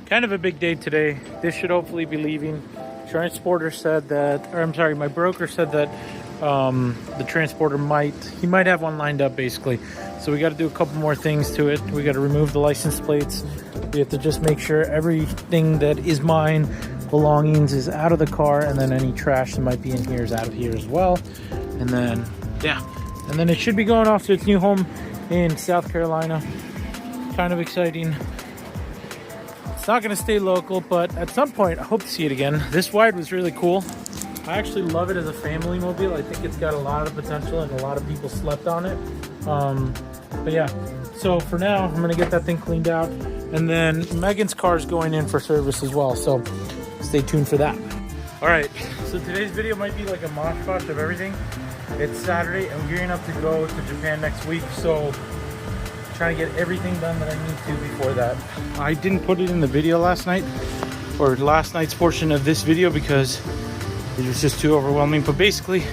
kind of a big day today. This should hopefully be leaving. Transporter said that, or I'm sorry, my broker said that the transporter might have one lined up basically. So we got to do a couple more things to it. We got to remove the license plates. We have to just make sure everything that is mine, belongings, is out of the car, and then any trash that might be in here is out of here as well. And then yeah, and then it should be going off to its new home in South Carolina. Kind of exciting. It's not going to stay local, but at some point I hope to see it again. This ride was really cool. I actually love it as a family mobile. I think it's got a lot of potential and a lot of people slept on it. But yeah, so for now I'm going to get that thing cleaned out, and then Megan's car is going in for service as well, so stay tuned for that. All right, so today's video might be like a mosh pot of everything. It's Saturday. I'm gearing up to go to Japan next week, so trying to get everything done that I need to before that. I didn't put it in the video last night, or last night's portion of this video, because it was just too overwhelming. But basically,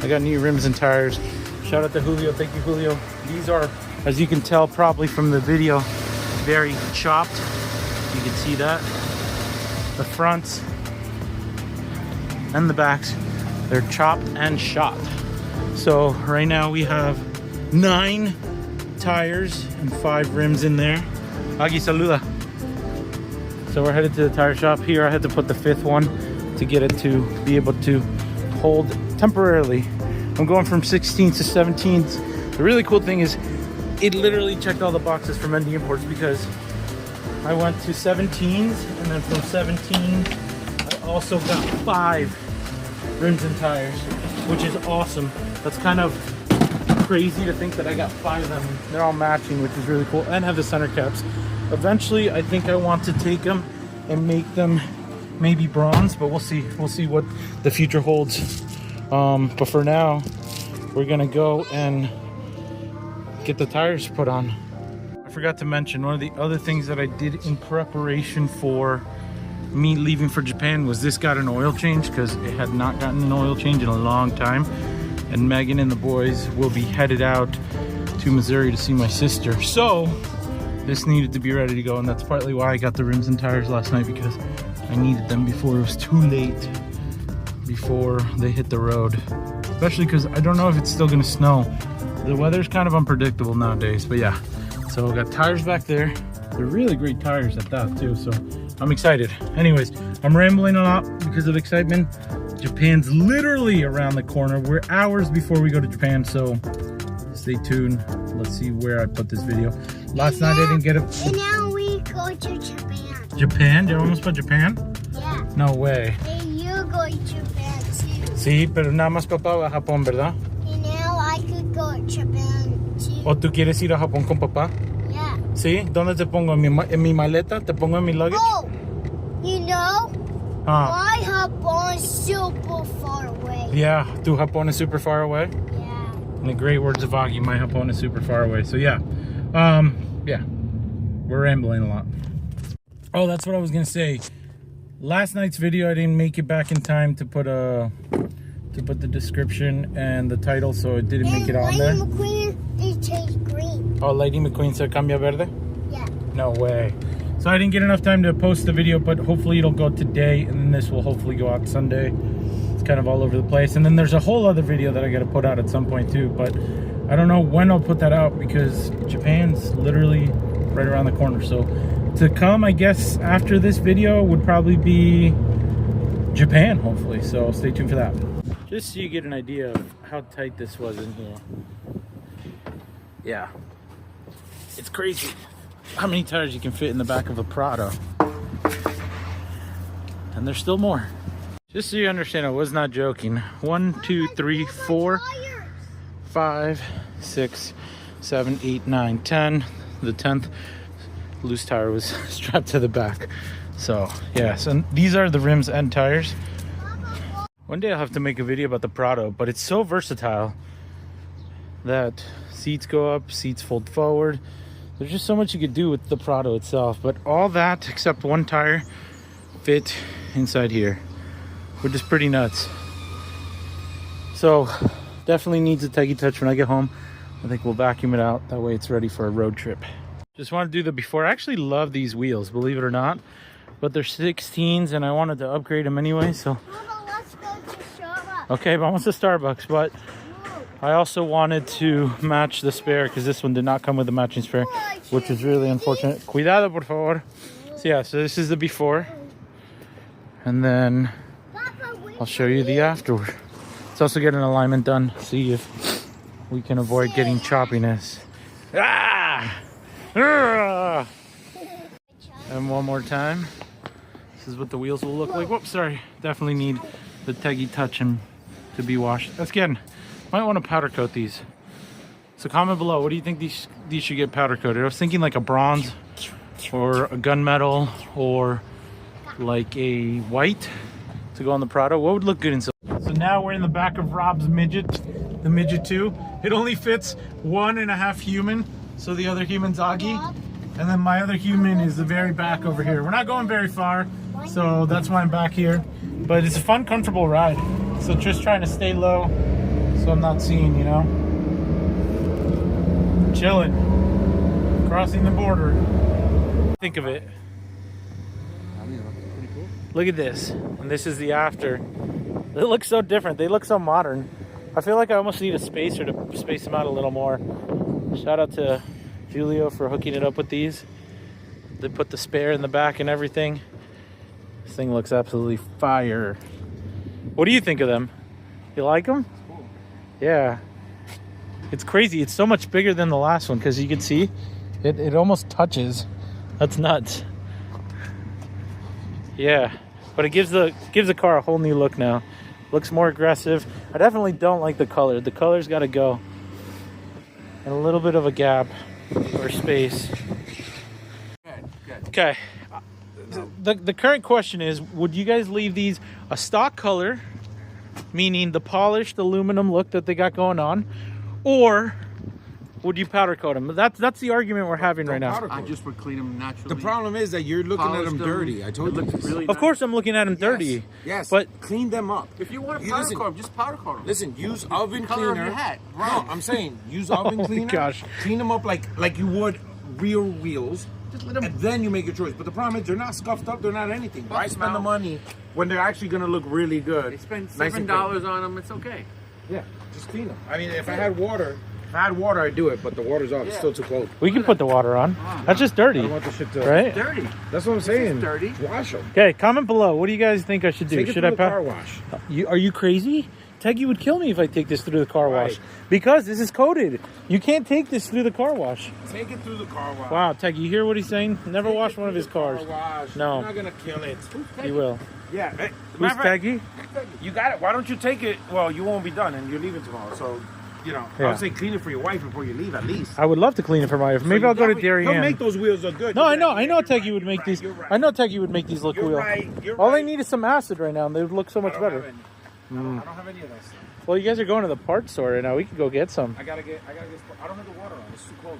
I got new rims and tires. Shout out to Julio. Thank you, Julio. These are, as you can tell probably from the video, very chopped. You can see that. The fronts and the backs, they're chopped and shot. So right now we have 9 tires and 5 rims in there. Agi, saluda. So we're headed to the tire shop. Here I had to put the 5th one to get it to be able to hold temporarily. I'm going from 16s to 17s. The really cool thing is it literally checked all the boxes for Mendy imports, because I went to 17s, and then from 17 I also got 5 rims and tires, which is awesome. That's kind of crazy to think that I got 5 of them. They're all matching, which is really cool, and have the center caps. Eventually I think I want to take them and make them maybe bronze, but we'll see what the future holds. But for now we're gonna go and get the tires put on. I forgot to mention, one of the other things that I did in preparation for me leaving for Japan was this got an oil change, because it had not gotten an oil change in a long time. And Megan and the boys will be headed out to Missouri to see my sister, so this needed to be ready to go, and that's partly why I got the rims and tires last night, because I needed them before it was too late, before they hit the road. Especially because I don't know if it's still gonna snow. The weather's kind of unpredictable nowadays, but yeah. So I got tires back there. They're really great tires at that too, so I'm excited. Anyways, I'm rambling a lot because of excitement. Japan's literally around the corner. We're hours before we go to Japan, so stay tuned. Let's see where I put this video. Last night I didn't get it. And now we go to Japan. Japan? You almost put Japan? Yeah. No way. And you're going to Japan too. Sí, pero nada más papá va a Japón, ¿verdad? And now I could go to Japan too. ¿O tú quieres ir a Japón con papá? Yeah. ¿Sí? ¿Dónde te pongo? ¿En mi maleta? ¿Te pongo en mi luggage? Oh, you know, my Japon is super far away. Yeah, tu Japón is super far away? Yeah. In the great words of Agi, my Japón is super far away. So yeah, yeah, we're rambling a lot. Oh, that's what I was gonna say. Last night's video, I didn't make it back in time to put the description and the title, so it didn't make it on there. Lightning McQueen, they changed green. Oh, Lightning McQueen said cambia verde? Yeah. No way. So I didn't get enough time to post the video, but hopefully it'll go today, and then this will hopefully go out Sunday. It's kind of all over the place. And then there's a whole other video that I gotta put out at some point too, but I don't know when I'll put that out, because Japan's literally right around the corner. So to come, I guess, after this video would probably be Japan, hopefully. So stay tuned for that. Just so you get an idea of how tight this was in here. Yeah. It's crazy how many tires you can fit in the back of a Prado. And there's still more. Just so you understand, I was not joking. 1, 2, 3, 4, 5, 6, 7, 8, 9, 10. The 10th loose tire was strapped to the back. So yes, and these are the rims and tires. One day I'll have to make a video about the Prado, but it's so versatile that seats go up, seats fold forward. There's just so much you could do with the Prado itself, but all that except one tire fit inside here, which is pretty nuts. So definitely needs a Teggy touch when I get home. I think we'll vacuum it out, that way it's ready for a road trip. Just want to do the before. I actually love these wheels, believe it or not. But they're 16s and I wanted to upgrade them anyway, so. Mama, let's go to Starbucks. Okay, vamos to Starbucks, but I also wanted to match the spare because this one did not come with a matching spare, which is really unfortunate. Cuidado, por favor. So yeah, so this is the before. And then I'll show you the afterward. Let's also get an alignment done, see if we can avoid getting choppiness. Ah! Ah! And one more time. This is what the wheels will look like. Whoops, sorry. Definitely need the Teggy touch and to be washed. Again, might want to powder coat these. So comment below, what do you think these should get powder coated? I was thinking like a bronze or a gunmetal or like a white to go on the Prado. What would look good in silver? So now we're in the back of Rob's Midget, the Midget 2. It only fits 1.5 human. So the other human's Augie. And then my other human is the very back over here. We're not going very far, so that's why I'm back here. But it's a fun, comfortable ride. So just trying to stay low so I'm not seen, you know? Chilling. Crossing the border. Think of it. I mean, that's pretty cool. Look at this. And this is the after. It looks so different. They look so modern. I feel like I almost need a spacer to space them out a little more. Shout out to Julio for hooking it up with these. They put the spare in the back and everything. This thing looks absolutely fire. What do you think of them? You like them? Cool. Yeah. It's crazy. It's so much bigger than the last one because you can see it almost touches. That's nuts. Yeah. But it gives the car a whole new look now. Looks more aggressive. I definitely don't like the color. The color's got to go. And a little bit of a gap or space. Good. Okay. The current question is, would you guys leave these a stock color, meaning the polished aluminum look that they got going on, or would you powder coat them? That's the argument we're having right now. I just would clean them naturally. The problem is that you're looking at them dirty. I told you this. Really Of course I'm looking at them dirty. Yes, but clean them up. If you want to powder coat them, just powder coat them. Listen, use oven Color of cleaner. your hat. No, I'm saying use oven my cleaner. gosh. Clean them up like you would real wheels. Just let them. And then you make your choice. But the problem is they're not scuffed up. They're not anything. Why Buff spend the out. money when they're actually going to look really good? They spend nice and $7 on them. It's okay. clean? Yeah, just clean them. I mean, if I had water, I'd do it. But the water's off. It's still too cold. We can put the water on. That's just I dirty, don't want the shit to. right? Dirty. That's what I'm saying. is dirty. Wash them. Okay, comment below. What do you guys think I should do? Take it Should through I the car wash. Are you crazy? Teggy would kill me if I take this through the car wash. Right. Because this is coated. You can't take this through the car wash. Take it through the car wash. Wow, Teggy, you hear what he's saying? Never Take wash it one of through his the cars. Car wash. No. You're not gonna kill it. You will. Yeah. Hey, Who's matter of fact, Teggy? You got it. Why don't you take it? Well, you won't be done, and you're leaving tomorrow. So, you know, I Yeah. would say clean it for your wife before you leave, at least. I would love to clean it for my wife. Maybe I'll go to He'll make JDM. those wheels look good. No, I You're know. right. I know You're Teggy right. would make these. You're right. I know Teggy would make these look You're real. right. You're All they right. need is some acid right now, and they would look so much I don't better. have any. I don't have any of that stuff. Well, you guys are going to the parts store right now. We could go get some. I gotta get. I don't have the water on. It's too cold.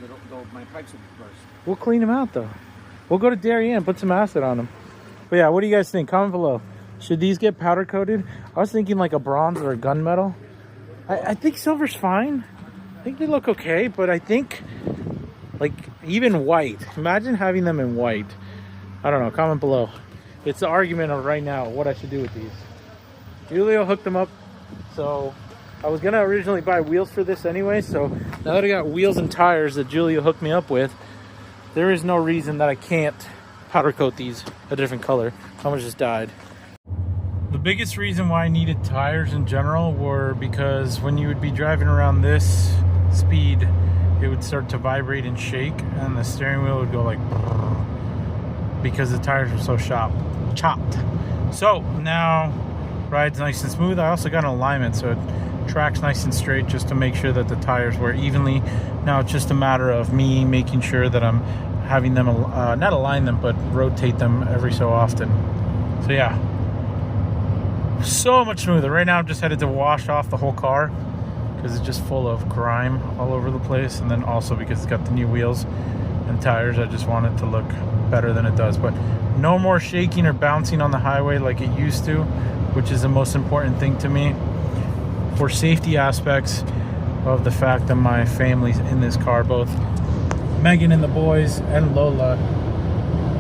My pipes will burst. We'll clean them out though. We'll go to Darien and put some acid on them. But yeah, what do you guys think? Comment below. Should these get powder coated? I was thinking like a bronze or a gunmetal. I think silver's fine. I think they look okay, but I think like even white. Imagine having them in white. I don't know. Comment below. It's the argument of right now what I should do with these. Julio hooked them up, so I was gonna originally buy wheels for this anyway. So now that I got wheels and tires that Julio hooked me up with, there is no reason that I can't powder coat these a different color. Someone just died. The biggest reason why I needed tires in general were because when you would be driving around this speed, it would start to vibrate and shake, and the steering wheel would go like because the tires were so chopped. So now rides nice and smooth. I also got an alignment, so it tracks nice and straight just to make sure that the tires wear evenly. Now it's just a matter of me making sure that I'm having them not align them, but rotate them every so often. So yeah, so much smoother. Right now I'm just headed to wash off the whole car because it's just full of grime all over the place, and then also because it's got the new wheels and tires, I just want it to look better than it does. But no more shaking or bouncing on the highway like it used to, which is the most important thing to me for safety aspects of the fact that my family's in this car, both Megan and the boys and Lola,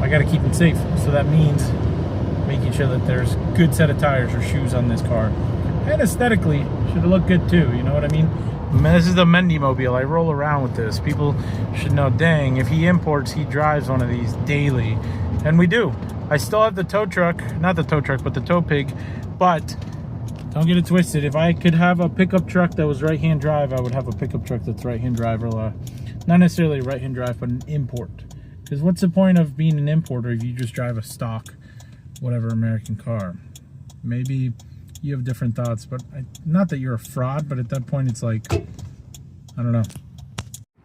I got to keep them safe. So that means making sure that there's good set of tires or shoes on this car. And aesthetically, should look good too, you know what I mean? This is the Mendy mobile. I roll around with this. People should know, dang, if he imports, he drives one of these daily. And we do. I still have the tow truck, not the tow truck, but the tow pig. But don't get it twisted. If I could have a pickup truck that was right-hand drive, I would have a pickup truck that's right-hand drive, or not necessarily a right-hand drive, but an import. Because what's the point of being an importer if you just drive a stock, whatever American car? Maybe you have different thoughts, but not that you're a fraud, but at that point it's like, I don't know.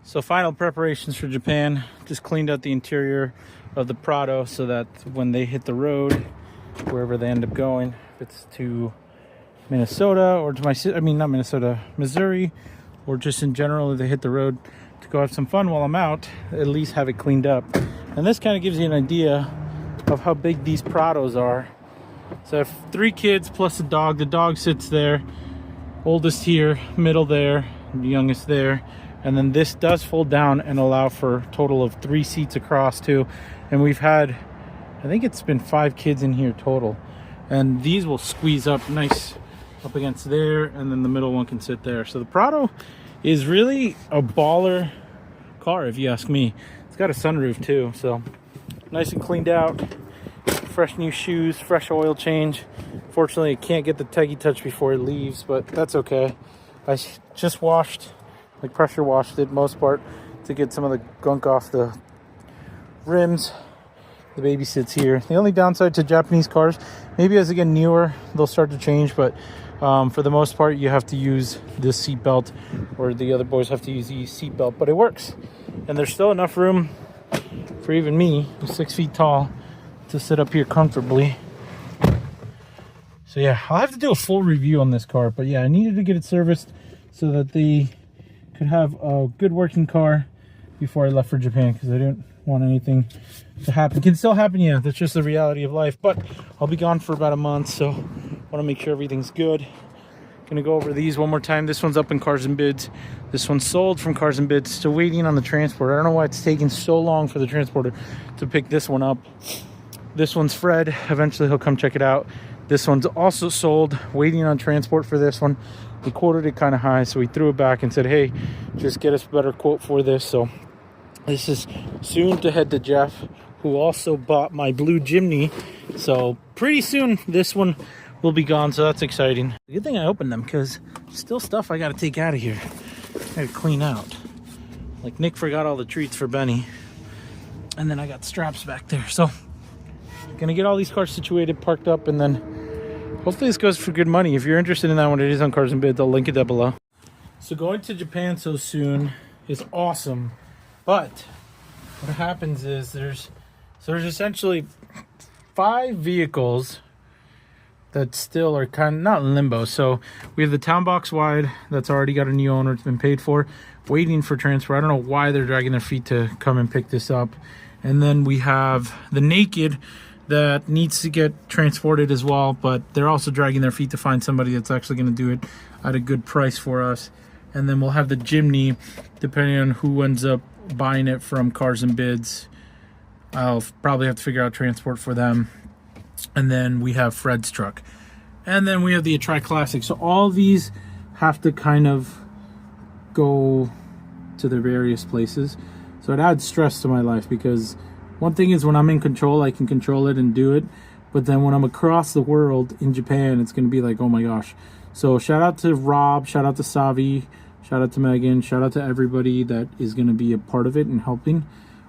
So final preparations for Japan. Just cleaned out the interior of the Prado so that when they hit the road, wherever they end up going, if it's to Minnesota or to not Minnesota, Missouri, or just in general, if they hit the road to go have some fun while I'm out, at least have it cleaned up. And this kind of gives you an idea of how big these Prados are. So I have 3 kids plus a dog. The dog sits there, oldest here, middle there, youngest there. And then this does fold down and allow for a total of 3 seats across too. And we've had, I think it's been 5 kids in here total. And these will squeeze up nice up against there, and then the middle one can sit there. So the Prado is really a baller car, if you ask me. It's got a sunroof too, so nice and cleaned out. Fresh new shoes, fresh oil change. Fortunately, I can't get the Teggy Touch before it leaves, but that's okay. I just washed, like pressure washed it most part to get some of the gunk off the rims. The baby sits here. The only downside to Japanese cars, maybe as they get newer, they'll start to change, but for the most part, you have to use this seat belt, or the other boys have to use the seat belt, but it works. And there's still enough room for even me, who's 6 feet tall, to sit up here comfortably. So yeah, I'll have to do a full review on this car, but yeah, I needed to get it serviced so that they could have a good working car before I left for Japan, because I didn't want anything to happen. It can still happen, yeah, that's just the reality of life, but I'll be gone for about a month, so I want to make sure everything's good. Gonna go over these one more time. This one's up in Cars and Bids. This one's sold from Cars and Bids. Still waiting on the transporter. I don't know why it's taking so long for the transporter to pick this one up. This one's Fred. Eventually he'll come check it out. This one's also sold, waiting on transport for this one. We quoted it kind of high, so we threw it back and said, hey, just get us a better quote for this. So this is soon to head to Jeff, who also bought my blue Jimny. So pretty soon this one will be gone, so that's exciting. Good thing I opened them, because still stuff I got to take out of here. I got to clean out. Like Nick forgot all the treats for Benny. And then I got straps back there. So gonna get all these cars situated, parked up, and then hopefully this goes for good money. If you're interested in that one, it is on Cars and Bids. I'll link it down below. So going to Japan so soon is awesome, but what happens is there's essentially 5 vehicles that still are kind of not in limbo. So we have the Townbox wide that's already got a new owner. It's been paid for, waiting for transfer. I don't know why they're dragging their feet to come and pick this up. And then we have the Naked that needs to get transported as well, but they're also dragging their feet to find somebody that's actually going to do it at a good price for us. And then we'll have the Jimny, depending on who ends up buying it from Cars and Bids. I'll probably have to figure out transport for them. And then we have Fred's truck. And then we have the Atrai Classic. So all these have to kind of go to their various places. So it adds stress to my life, because one thing is when I'm in control, I can control it and do it. But then when I'm across the world in Japan, it's going to be like, oh my gosh. So shout out to Rob, shout out to Savi, shout out to Megan, shout out to everybody that is going to be a part of it and helping.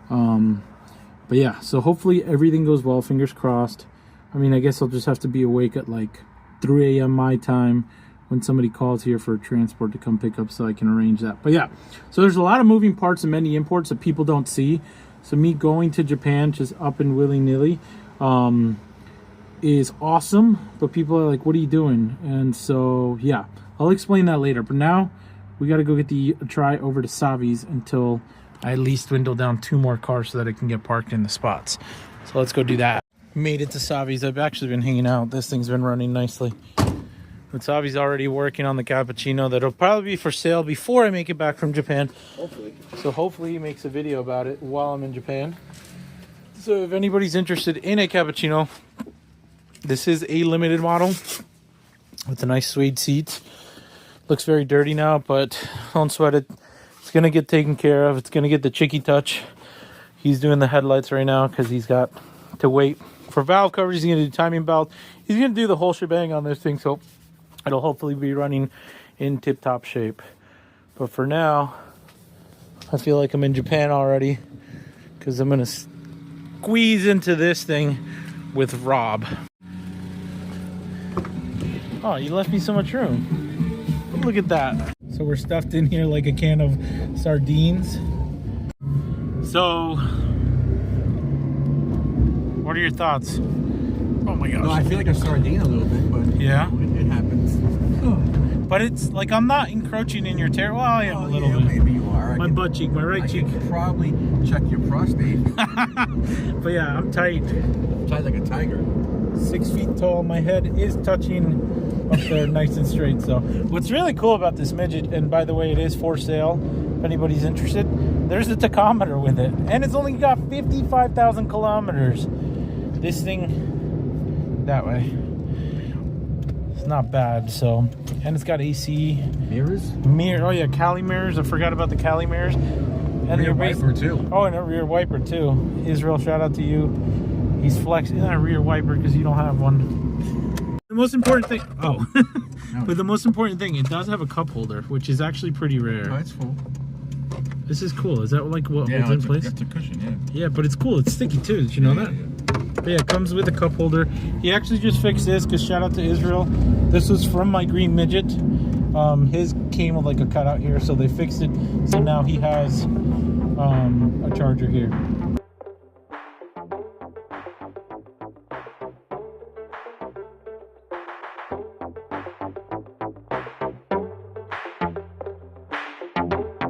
But yeah, so hopefully everything goes well, fingers crossed. I mean, I guess I'll just have to be awake at like 3 a.m. my time when somebody calls here for a transport to come pick up, so I can arrange that. But yeah, so there's a lot of moving parts and many imports that people don't see. So me going to Japan just up and willy-nilly is awesome, but people are like, what are you doing? And so yeah, I'll explain that later. But now we got to go get the Atrai over to Savi's until I at least dwindle down 2 more cars so that it can get parked in the spots. So let's go do that. Made it to Savi's. I've actually been hanging out. This thing's been running nicely. Watsabi's already working on the cappuccino that'll probably be for sale before I make it back from Japan. Hopefully. So hopefully he makes a video about it while I'm in Japan. So if anybody's interested in a cappuccino, this is a limited model with a nice suede seat. Looks very dirty now, but don't sweat it. It's going to get taken care of. It's going to get the chicky touch. He's doing the headlights right now because he's got to wait for valve covers. He's going to do timing belt. He's going to do the whole shebang on this thing, so it'll hopefully be running in tip-top shape. But for now, I feel like I'm in Japan already because I'm going to squeeze into this thing with Rob. Oh, you left me so much room. Look at that. So we're stuffed in here like a can of sardines. So, what are your thoughts? Oh my gosh. No, I feel like a sardine a little bit, but yeah, it happens. But it's like I'm not encroaching in your territory. Well, I am a little bit. Maybe you are. My butt cheek, my right cheek. Could probably check your prostate. But yeah, I'm tight. Tight like a tiger. 6 feet tall. My head is touching up there nice and straight. So what's really cool about this midget, and by the way, it is for sale if anybody's interested, there's a tachometer with it, and it's only got 55,000 kilometers. This thing that way, it's not bad. So, and it's got AC Mirrors. Oh yeah, Cali mirrors. I forgot about the Cali mirrors. And Rear wiper too. Oh, and a rear wiper too. Israel, shout out to you. He's flexing that rear wiper because you don't have one. The most important thing, but the most important thing, it does have a cup holder, which is actually pretty rare. Oh, it's full. This is cool. Is that like what holds in place? It's a cushion, yeah. Yeah, but it's cool. It's sticky too. Did you know that? Yeah. But yeah, it comes with a cup holder. He actually just fixed this because shout out to Israel. This was from my green midget. His came with like a cutout here, so they fixed it. So now he has a charger here.